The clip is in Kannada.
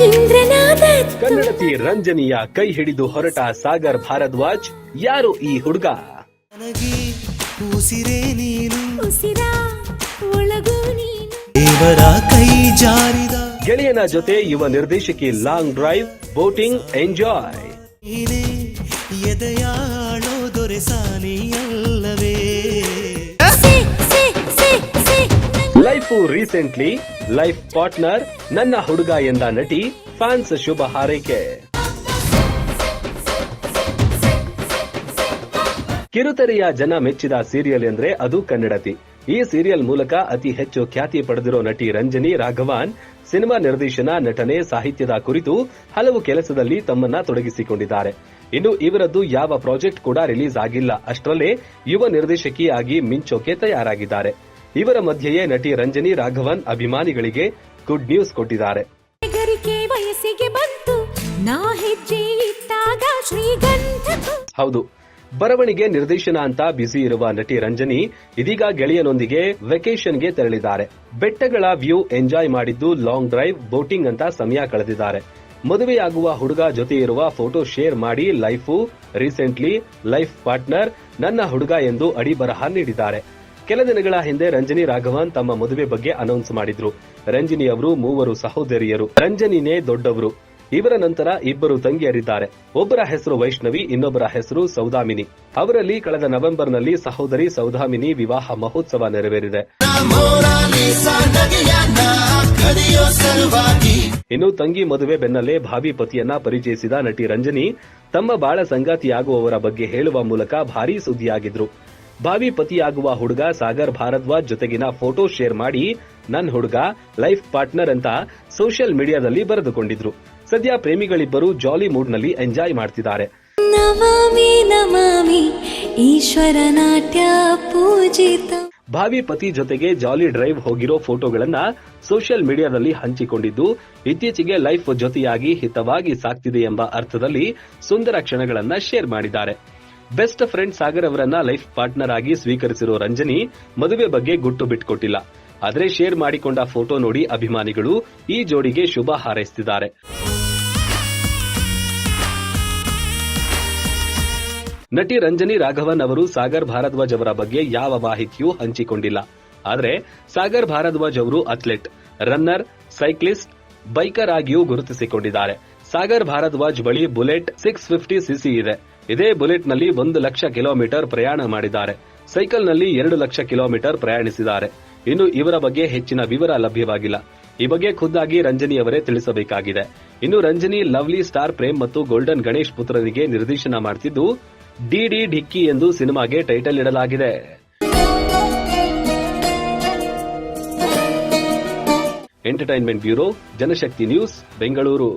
ಇಂದ್ರನಾದ ಕನ್ನಡತಿ ರಂಜನಿಯ ಕೈ ಹಿಡಿದು ಹೊರಟ ಸಾಗರ್ ಭಾರದ್ವಾಜ್ ಯಾರು ಈ ಹುಡುಗ? ಉಸಿರೇ ನೀನು ಉಸಿರ ಒಳಗೂ ನೀನು ದೇವರ ಕೈ ಜಾರಿದ ಗೆಳೆಯನ ಜೊತೆ ಯುವ ನಿರ್ದೇಶಕಿ ಲಾಂಗ್ ಡ್ರೈವ್ ಬೋಟಿಂಗ್ ಎಂಜಾಯ್. ನೀನೇ ಎದೆಯಾಳೋ ದೊರೆಸಾನಿಯಲ್ಲವೇ ಸೇ ಸೇ ಸೇ ಸೇ ಲೈಫ್ ರೀಸೆಂಟ್ಲಿ ಲೈಫ್ ಪಾರ್ಟ್ನರ್ ನನ್ನ ಹುಡುಗ ಎಂದ ನಟಿ, ಫ್ಯಾನ್ಸ್ ಶುಭ ಹಾರೈಕೆ. ಕಿರುತೆರೆಯ ಜನ ಮೆಚ್ಚಿದ ಸೀರಿಯಲ್ ಎಂದ್ರೆ ಅದು ಕನ್ನಡತಿ. ಈ ಸೀರಿಯಲ್ ಮೂಲಕ ಅತಿ ಹೆಚ್ಚು ಖ್ಯಾತಿ ಪಡೆದಿರೋ ನಟಿ ರಂಜನಿ ರಾಘವನ್ ಸಿನಿಮಾ ನಿರ್ದೇಶನ, ನಟನೆ, ಸಾಹಿತ್ಯದ ಕುರಿತು ಹಲವು ಕೆಲಸದಲ್ಲಿ ತಮ್ಮನ್ನ ತೊಡಗಿಸಿಕೊಂಡಿದ್ದಾರೆ. ಇನ್ನು ಇವರದ್ದು ಯಾವ ಪ್ರಾಜೆಕ್ಟ್ ಕೂಡ ರಿಲೀಸ್ ಆಗಿಲ್ಲ, ಅಷ್ಟರಲ್ಲೇ ಯುವ ನಿರ್ದೇಶಕಿ ಆಗಿ ಮಿಂಚೋಕೆ ತಯಾರಾಗಿದ್ದಾರೆ. ಇವರ ಮಧ್ಯೆಯೇ ನಟಿ ರಂಜನಿ ರಾಘವನ್ ಅಭಿಮಾನಿಗಳಿಗೆ ಗುಡ್ ನ್ಯೂಸ್ ಕೊಟ್ಟಿದ್ದಾರೆ. ಗರಿಕೆ ವಯಸ್ಸಿಗೆ ಬಂತು ನಾ ಹೆಜ್ಜೆ ಇಟ್ಟಾಗ ಶ್ರೀಗಂಧ ಹೌದು, ಬರವಣಿಗೆ, ನಿರ್ದೇಶನ ಅಂತ ಬ್ಯುಸಿ ಇರುವ ನಟಿ ರಂಜನಿ ಇದೀಗ ಗೆಳೆಯನೊಂದಿಗೆ ವೆಕೇಶನ್ಗೆ ತೆರಳಿದ್ದಾರೆ. ಬೆಟ್ಟಗಳ ವ್ಯೂ ಎಂಜಾಯ್ ಮಾಡಿದ್ದು, ಲಾಂಗ್ ಡ್ರೈವ್, ಬೋಟಿಂಗ್ ಅಂತ ಸಮಯ ಕಳೆದಿದ್ದಾರೆ. ಮದುವೆಯಾಗುವ ಹುಡುಗ ಜೊತೆ ಇರುವ ಫೋಟೋ ಶೇರ್ ಮಾಡಿ ಲೈಫ್ ರೀಸೆಂಟ್ಲಿ ಲೈಫ್ ಪಾರ್ಟ್ನರ್ ನನ್ನ ಹುಡುಗ ಎಂದು ಅಡಿಬರಹ ನೀಡಿದ್ದಾರೆ. ಕೆಲ ದಿನಗಳ ಹಿಂದೆ ರಂಜನಿ ರಾಘವನ್ ತಮ್ಮ ಮದುವೆ ಬಗ್ಗೆ ಅನೌನ್ಸ್ ಮಾಡಿದ್ರು. ರಂಜನಿ ಅವರು 3 ಸಹೋದರಿಯರು, ರಂಜನಿನೇ ದೊಡ್ಡವರು. ಇವರ ನಂತರ 2 ತಂಗಿಯರಿದ್ದಾರೆ. ಒಬ್ಬರ ಹೆಸರು ವೈಷ್ಣವಿ, ಇನ್ನೊಬ್ಬರ ಹೆಸರು ಸೌದಾಮಿನಿ. ಅವರಲ್ಲಿ ಕಳೆದ ನವೆಂಬರ್ನಲ್ಲಿ ಸಹೋದರಿ ಸೌದಾಮಿನಿ ವಿವಾಹ ಮಹೋತ್ಸವ ನೆರವೇರಿದೆ. ಇನ್ನು ತಂಗಿ ಮದುವೆ ಬೆನ್ನಲ್ಲೇ ಭಾವಿ ಪತಿಯನ್ನ ಪರಿಚಯಿಸಿದ ನಟಿ ರಂಜನಿ ತಮ್ಮ ಬಾಳ ಸಂಗಾತಿಯಾಗುವವರ ಬಗ್ಗೆ ಹೇಳುವ ಮೂಲಕ ಭಾರೀ ಸುದ್ದಿಯಾಗಿದ್ರು. ಭಾವಿ ಪತಿಯಾಗುವ ಹುಡುಗ ಸಾಗರ್ ಭಾರದ್ವಾಜ್ ಜೊತೆಗಿನ ಫೋಟೋ ಶೇರ್ ಮಾಡಿ ನನ್ ಹುಡುಗ ಲೈಫ್ ಪಾರ್ಟ್ನರ್ ಅಂತ ಸೋಷಿಯಲ್ ಮೀಡಿಯಾದಲ್ಲಿ ಬರೆದುಕೊಂಡಿದ್ರು. ಸದ್ಯ ಪ್ರೇಮಿಗಳಿಬ್ಬರು ಜಾಲಿ ಮೂಡ್ ನಲ್ಲಿ ಎಂಜಾಯ್ ಮಾಡ್ತಿದ್ದಾರೆ. ನಮಾಮಿ ನಮಾಮಿ ಈಶ್ವರ ನಾಟ್ಯ ಪೂಜಿತ. ಭಾವಿ ಪತಿ ಜೊತೆಗೆ ಜಾಲಿ ಡ್ರೈವ್ ಹೋಗಿರೋ ಫೋಟೋಗಳನ್ನ ಸೋಷಿಯಲ್ ಮೀಡಿಯಾದಲ್ಲಿ ಹಂಚಿಕೊಂಡಿದ್ದು, ಇತ್ತೀಚೆಗೆ ಲೈಫ್ ಜೊತೆಯಾಗಿ ಹಿತವಾಗಿ ಸಾಕ್ತಿದೆ ಎಂಬ ಅರ್ಥದಲ್ಲಿ ಸುಂದರ ಕ್ಷಣಗಳನ್ನ ಶೇರ್ ಮಾಡಿದ್ದಾರೆ. ಬೆಸ್ಟ್ ಫ್ರೆಂಡ್ ಸಾಗರ್ ಅವರನ್ನ ಲೈಫ್ ಪಾರ್ಟ್ನರ್ ಆಗಿ ಸ್ವೀಕರಿಸಿರೋ ರಂಜನಿ ಮದುವೆ ಬಗ್ಗೆ ಗುಟ್ಟು ಬಿಟ್ಕೊಟ್ಟಿಲ್ಲ. ಆದರೆ ಶೇರ್ ಮಾಡಿಕೊಂಡ ಫೋಟೋ ನೋಡಿ ಅಭಿಮಾನಿಗಳು ಈ ಜೋಡಿಗೆ ಶುಭ ಹಾರೈಸುತ್ತಿದ್ದಾರೆ. ನಟಿ ರಂಜನಿ ರಾಘವನ್ ಅವರು ಸಾಗರ್ ಭಾರದ್ವಾಜ್ ಅವರ ಬಗ್ಗೆ ಯಾವ ಮಾಹಿತಿಯೂ ಹಂಚಿಕೊಂಡಿಲ್ಲ. ಆದರೆ ಸಾಗರ್ ಭಾರದ್ವಾಜ್ ಅವರು ಅಥ್ಲೆಟ್, ರನ್ನರ್, ಸೈಕ್ಲಿಸ್ಟ್, ಬೈಕರ್ ಆಗಿಯೂ ಗುರುತಿಸಿಕೊಂಡಿದ್ದಾರೆ. ಸಾಗರ್ ಭಾರದ್ವಾಜ್ ಬಳಿ ಬುಲೆಟ್ 650cc ಇದೆ. ಇದೇ ಬುಲೆಟ್ ನಲ್ಲಿ 1 ಲಕ್ಷ ಕಿಲೋಮೀಟರ್ ಪ್ರಯಾಣ ಮಾಡಿದ್ದಾರೆ. ಸೈಕಲ್ ನಲ್ಲಿ 2 ಲಕ್ಷ ಕಿಲೋಮೀಟರ್ ಪ್ರಯಾಣಿಸಿದ್ದಾರೆ. ಇನ್ನು ಇವರ ಬಗ್ಗೆ ಹೆಚ್ಚಿನ ವಿವರ ಲಭ್ಯವಾಗಿಲ್ಲ. ಈ ಬಗ್ಗೆ ಖುದ್ದಾಗಿ ರಂಜನಿ ಅವರೇ ತಿಳಿಸಬೇಕಾಗಿದೆ. ಇನ್ನು ರಂಜನಿ ಲವ್ಲಿ ಸ್ಟಾರ್ ಪ್ರೇಮ್ ಮತ್ತು ಗೋಲ್ಡನ್ ಗಣೇಶ್ ಪುತ್ರರಿಗೆ ನಿರ್ದೇಶನ ಮಾಡ್ತಿದ್ದು, ಡಿಡಿ ಢಿಕ್ಕಿ ಎಂದು ಸಿನಿಮಾಗೆ ಟೈಟಲ್ ಇಡಲಾಗಿದೆ. ಎಂಟರ್ಟೈನ್ಮೆಂಟ್ ಬ್ಯೂರೋ, ಜನಶಕ್ತಿ ನ್ಯೂಸ್, ಬೆಂಗಳೂರು.